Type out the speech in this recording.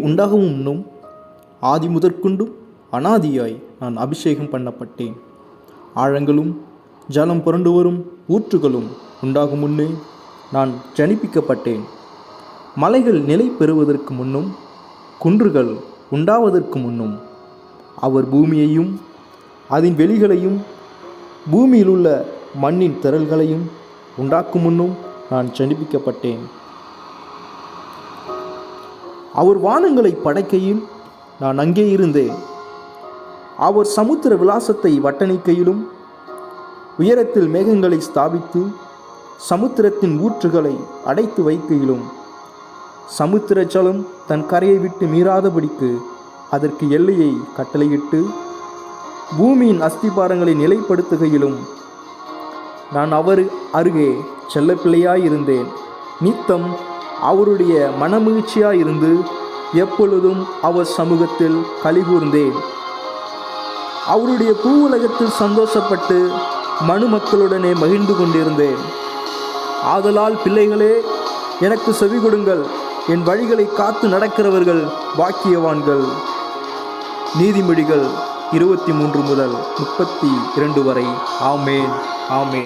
உண்டாகவும் முன்னும் ஆதி முதற்கொண்டும் அனாதியாய் நான் அபிஷேகம் பண்ணப்பட்டேன். ஆழங்களும் ஜலம் புரண்டு வரும் ஊற்றுகளும் உண்டாகும் முன்னே நான் ஜனிப்பிக்கப்பட்டேன். மலைகள் நிலை பெறுவதற்கு முன்னும் குன்றுகள் உண்டாவதற்கு முன்னும் அவர் பூமியையும் அதன் வெளிகளையும் பூமியில் உள்ள மண்ணின் திரள்களையும் உண்டாக்கும் முன்னும் நான் ஜனிப்பிக்கப்பட்டேன். அவர் வானங்களை படைக்கையில் நான் அங்கே இருந்தேன். அவர் சமுத்திர விலாசத்தை வட்டணிக்கையிலும் உயரத்தில் மேகங்களை ஸ்தாபித்து சமுத்திரத்தின் ஊற்றுகளை அடைத்து வைக்கையிலும் சமுத்திர ஜலம் தன் கரையை விட்டு மீறாதபடிக்கு அதற்கு எல்லையை கட்டளையிட்டு பூமியின் அஸ்திபாரங்களை நிலைப்படுத்துகையிலும் நான் அவர் அருகே செல்லப்பிள்ளையாயிருந்தேன். நித்தம் அவருடைய மனமகிழ்ச்சியாயிருந்து எப்பொழுதும் அவர் சமூகத்தில் கலிகூர்ந்தேன். அவருடைய பூவுலகத்தில் சந்தோஷப்பட்டு மனுமக்களுடனே மகிழ்ந்து கொண்டிருந்தேன். ஆதலால் பிள்ளைகளே, எனக்கு செவி கொடுங்கள். என் வழிகளை காத்து நடக்கிறவர்கள் பாக்கியவான்கள். நீதிமொழிகள் 23 முதல் 32 வரை. ஆமேன், ஆமேன்.